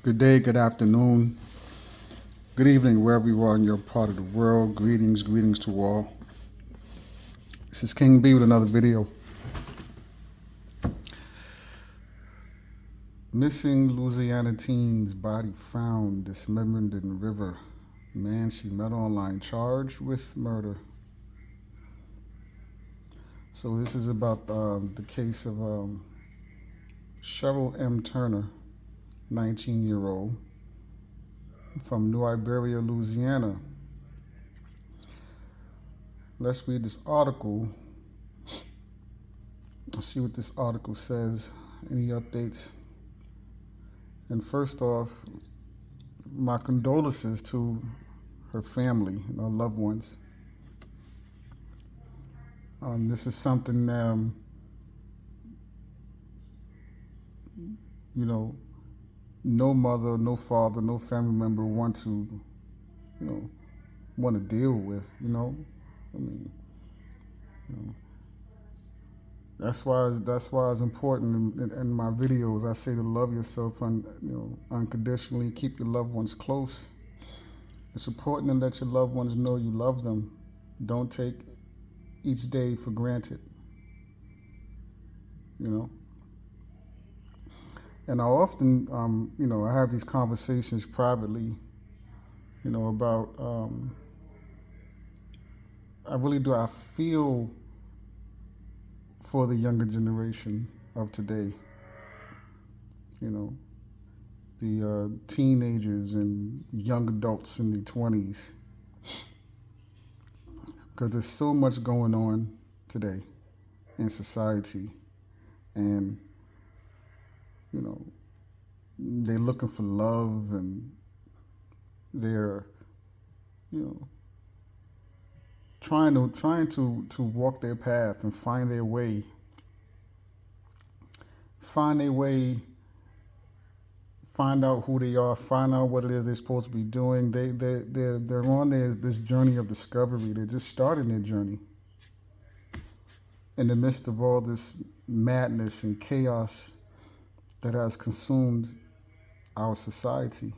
Good day, good afternoon, good evening, wherever you are in your part of the world. Greetings to all. This is King B with another video. Missing Louisiana teen's body found dismembered in river. Man she met online charged with murder. So this is about the case of Sheryl M. Turner, 19-year-old, from New Iberia, Louisiana. Let's read this article. Let's see what this article says. Any updates? And first off, my condolences to her family and her loved ones. This is something, no mother, no father, no family member want to deal with. I mean, you know, that's why it's important in my videos. I say to love yourself unconditionally, keep your loved ones close. It's important to let your loved ones know you love them. Don't take each day for granted. And I often, I have these conversations privately, about, I really do. I feel for the younger generation of today, the teenagers and young adults in their 20s, because there's so much going on today in society, and they're looking for love, and they're trying to walk their path and find their way, find out who they are, find out what it is they're supposed to be doing. They're on this journey of discovery. They're just starting their journey in the midst of all this madness and chaos that has consumed our society,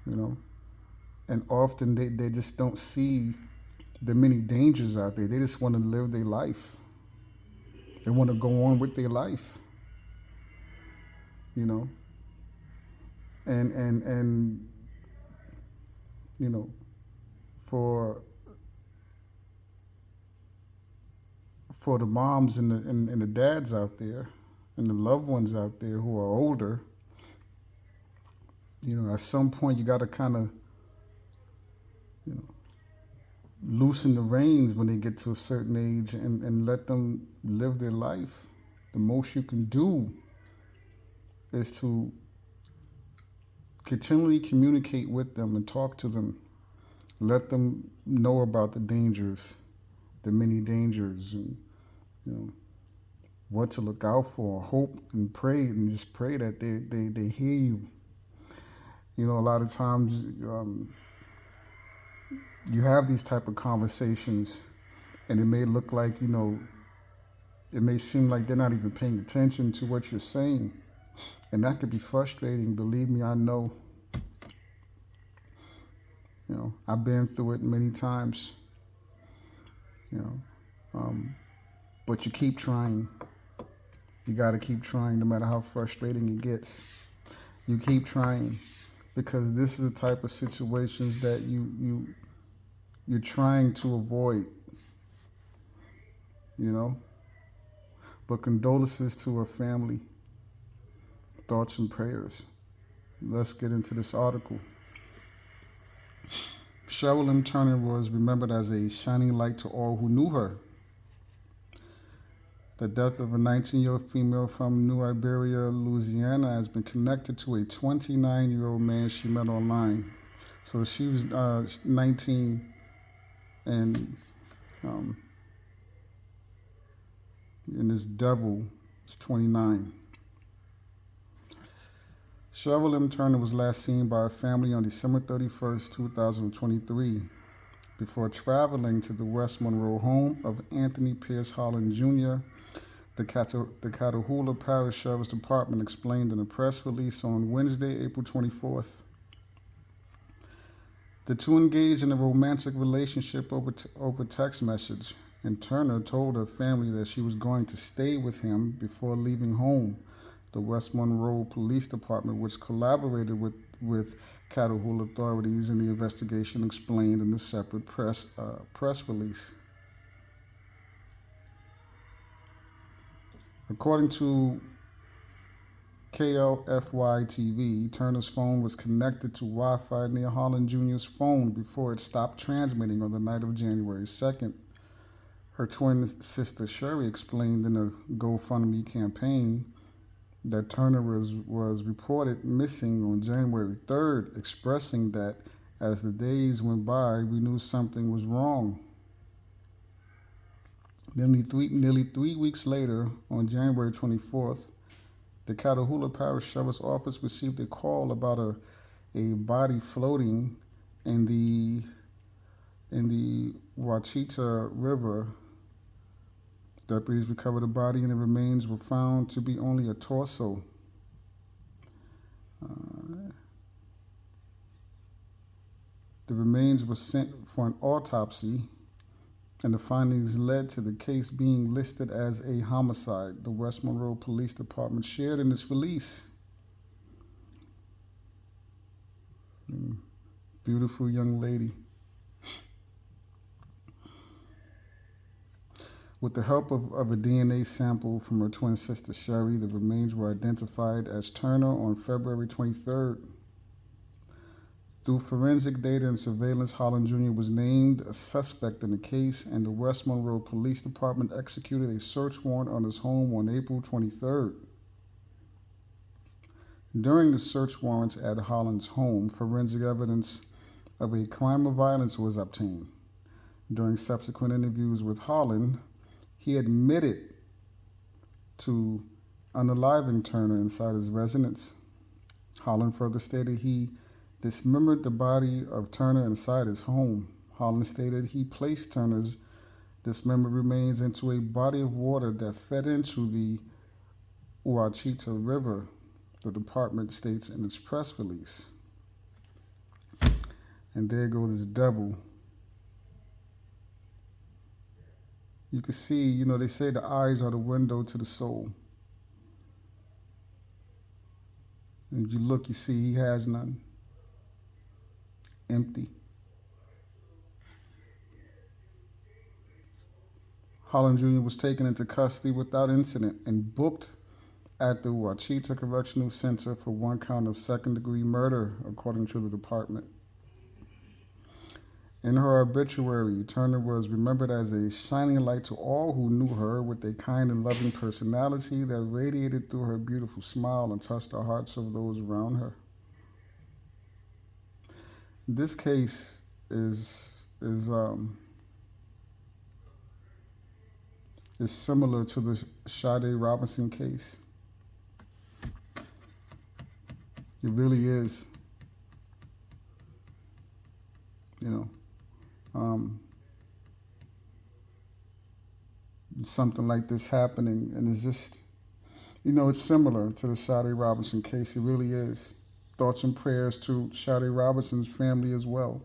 and often they just don't see the many dangers out there. They just want to live their life. They want to go on with their life, and for the moms and the dads out there and the loved ones out there who are older, at some point you got to kind of loosen the reins when they get to a certain age and let them live their life. The most you can do is to continually communicate with them and talk to them. Let them know about the dangers, the many dangers, and what to look out for. Hope and pray, and just pray that they hear you. A lot of times you have these type of conversations, and it may look like, it may seem like they're not even paying attention to what you're saying. And that could be frustrating. Believe me, I know. I've been through it many times. But you keep trying. You got to keep trying no matter how frustrating it gets. You keep trying, because this is the type of situations that you're trying to avoid, But condolences to her family. Thoughts and prayers. Let's get into this article. Sheryl M. Turner was remembered as a shining light to all who knew her. The death of a 19-year-old female from New Iberia, Louisiana, has been connected to a 29-year-old man she met online. So she was 19, and this devil is 29. Sheryl M. Turner was last seen by her family on December 31st, 2023, before traveling to the West Monroe home of Anthony Pierce Holland Jr., The Catahoula Parish Sheriff's Department explained in a press release on Wednesday, April 24th. The two engaged in a romantic relationship over text message, and Turner told her family that she was going to stay with him before leaving home. The West Monroe Police Department, which collaborated with Catahoula authorities in the investigation, explained in a separate press release. According to KLFY TV, Turner's phone was connected to Wi-Fi near Holland Jr.'s phone before it stopped transmitting on the night of January 2nd. Her twin sister Sherry explained in a GoFundMe campaign that Turner was reported missing on January 3rd, expressing that as the days went by, we knew something was wrong. Nearly 3 weeks later, on January 24th, the Catahoula Parish Sheriff's Office received a call about a body floating in the Ouachita River. Deputies recovered the body and the remains were found to be only a torso. The remains were sent for an autopsy, and the findings led to the case being listed as a homicide, the West Monroe Police Department shared in its release. Beautiful young lady. With the help of a DNA sample from her twin sister Sherry, the remains were identified as Turner on February 23rd. Through forensic data and surveillance, Holland Jr. was named a suspect in the case, and the West Monroe Police Department executed a search warrant on his home on April 23rd. During the search warrants at Holland's home, forensic evidence of a crime of violence was obtained. During subsequent interviews with Holland, he admitted to unaliving Turner inside his residence. Holland further stated he dismembered the body of Turner inside his home. Holland stated he placed Turner's dismembered remains into a body of water that fed into the Ouachita River, the department states in its press release. And there goes this devil. You can see, they say the eyes are the window to the soul. And if you look, you see he has none. Empty. Holland Jr. was taken into custody without incident and booked at the Ouachita Correctional Center for one count of second-degree murder, according to the department. In her obituary, Turner was remembered as a shining light to all who knew her, with a kind and loving personality that radiated through her beautiful smile and touched the hearts of those around her. This case is similar to the Sade Robinson case. It really is. Something like this happening, and it's just, it's similar to the Sade Robinson case. It really is. Thoughts and prayers to Sade Robinson's family as well.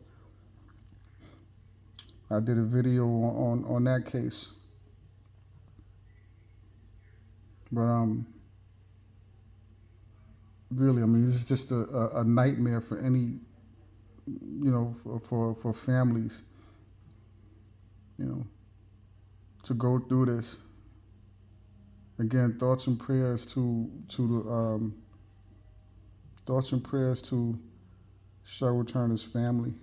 I did a video on that case. But really, this is just a nightmare for any, for families, to go through this. Again, thoughts and prayers to Sheryl Turner's family.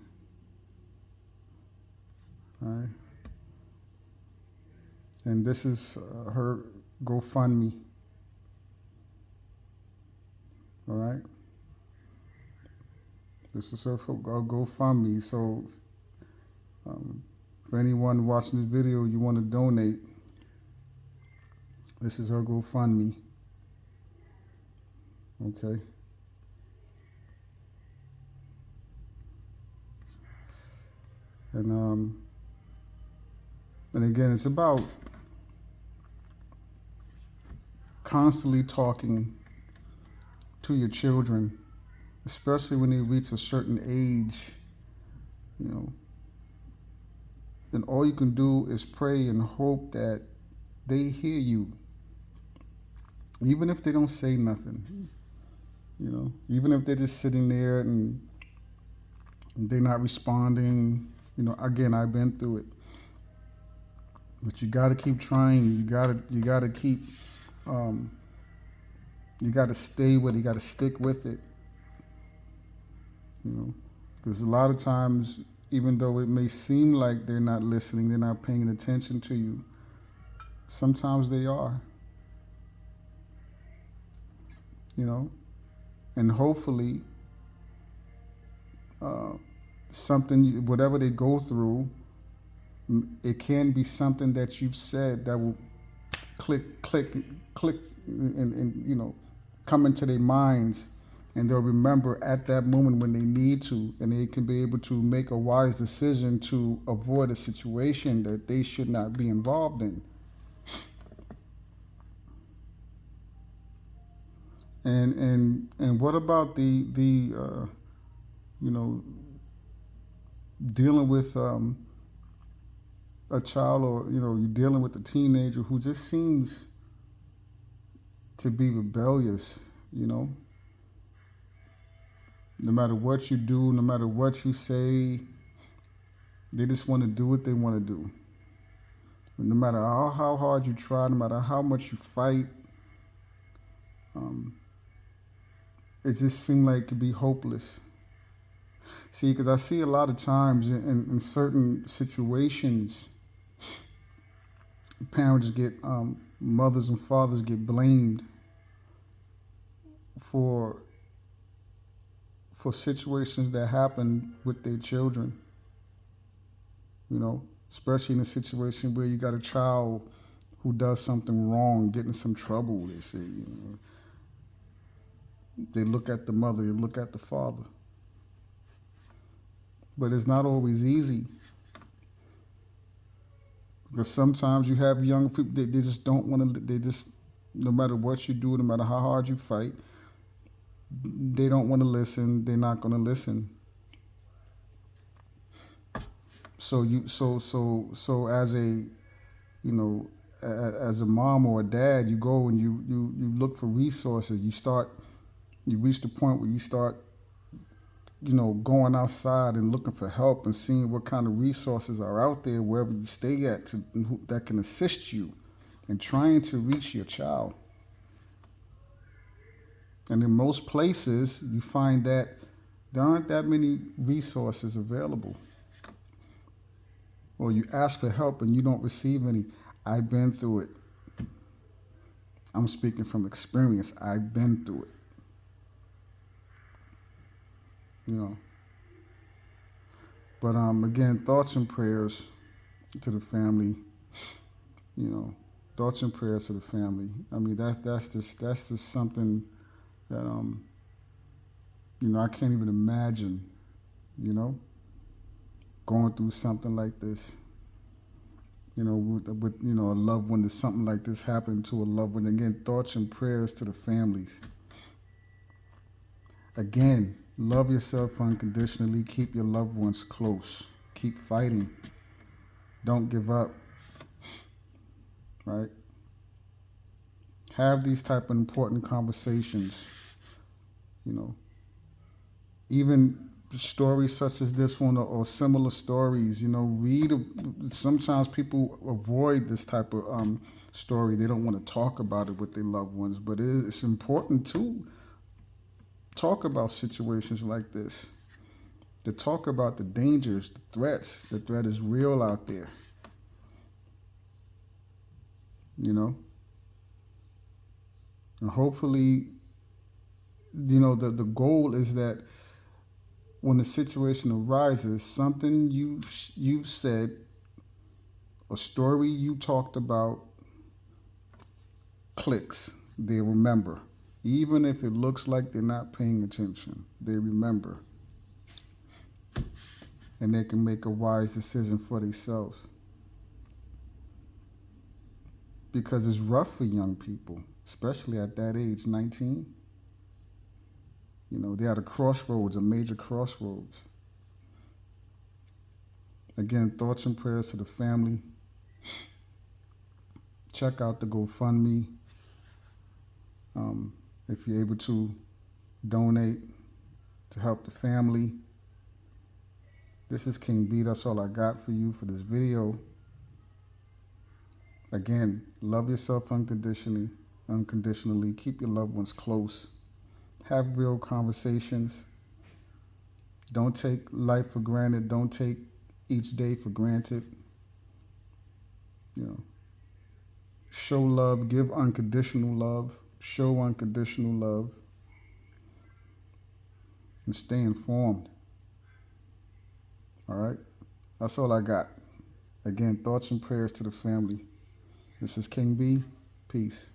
All right. And this is her GoFundMe. All right. This is her GoFundMe. So for anyone watching this video, you want to donate, this is her GoFundMe. Okay. And again, it's about constantly talking to your children, especially when they reach a certain age, you know, then all you can do is pray and hope that they hear you, even if they don't say nothing. Even if they're just sitting there and they're not responding. Again, I've been through it, but you got to keep trying. You got to keep. Um, you got to stay with it. You got to stick with it. Because a lot of times, even though it may seem like they're not listening, they're not paying attention to you, sometimes they are. And hopefully, uh, something, whatever they go through, it can be something that you've said that will click, and come into their minds, and they'll remember at that moment when they need to, and they can be able to make a wise decision to avoid a situation that they should not be involved in. And what about the dealing with a child, or you're dealing with a teenager who just seems to be rebellious, no matter what you do, no matter what you say, they just want to do what they want to do. No matter how hard you try, no matter how much you fight, it just seems like it could be hopeless. See, because I see a lot of times in certain situations, parents get, mothers and fathers get blamed for situations that happen with their children. Especially in a situation where you got a child who does something wrong, get in some trouble. They say, they look at the mother, they look at the father. But it's not always easy, because sometimes you have young people, they just don't want to, they just, no matter what you do, no matter how hard you fight, they don't want to listen. They're not going to listen. So as a, as a mom or a dad, you go and you look for resources. You reach the point where you start, going outside and looking for help and seeing what kind of resources are out there wherever you stay at that can assist you in trying to reach your child. And in most places, you find that there aren't that many resources available. Or you ask for help and you don't receive any. I've been through it. I'm speaking from experience. I've been through it. But again, thoughts and prayers to the family. Thoughts and prayers to the family. I mean, that's just something that I can't even imagine. Going through something like this. With a loved one, that something like this happened to a loved one. Again, thoughts and prayers to the families. Again, love yourself unconditionally. Keep your loved ones close. Keep fighting. Don't give up. Right? Have these type of important conversations. Even stories such as this one, or similar stories. Read. Sometimes people avoid this type of story. They don't want to talk about it with their loved ones, but it's important to talk about situations like this, to talk about the dangers, the threats. The threat is real out there. And hopefully, the goal is that when the situation arises, something you've said, a story you talked about, clicks. They remember. Even if it looks like they're not paying attention, they remember. And they can make a wise decision for themselves. Because it's rough for young people. especially at that age, 19. They're at a crossroads, a major crossroads. Again, thoughts and prayers to the family. Check out the GoFundMe. If you're able to donate to help the family. This is King B. That's all I got for you for this video. Again, love yourself unconditionally. Keep your loved ones close. Have real conversations. Don't take life for granted. Don't take each day for granted. Show love. Give unconditional love. Show unconditional love. And stay informed. All right? That's all I got. Again, thoughts and prayers to the family. This is King B. Peace.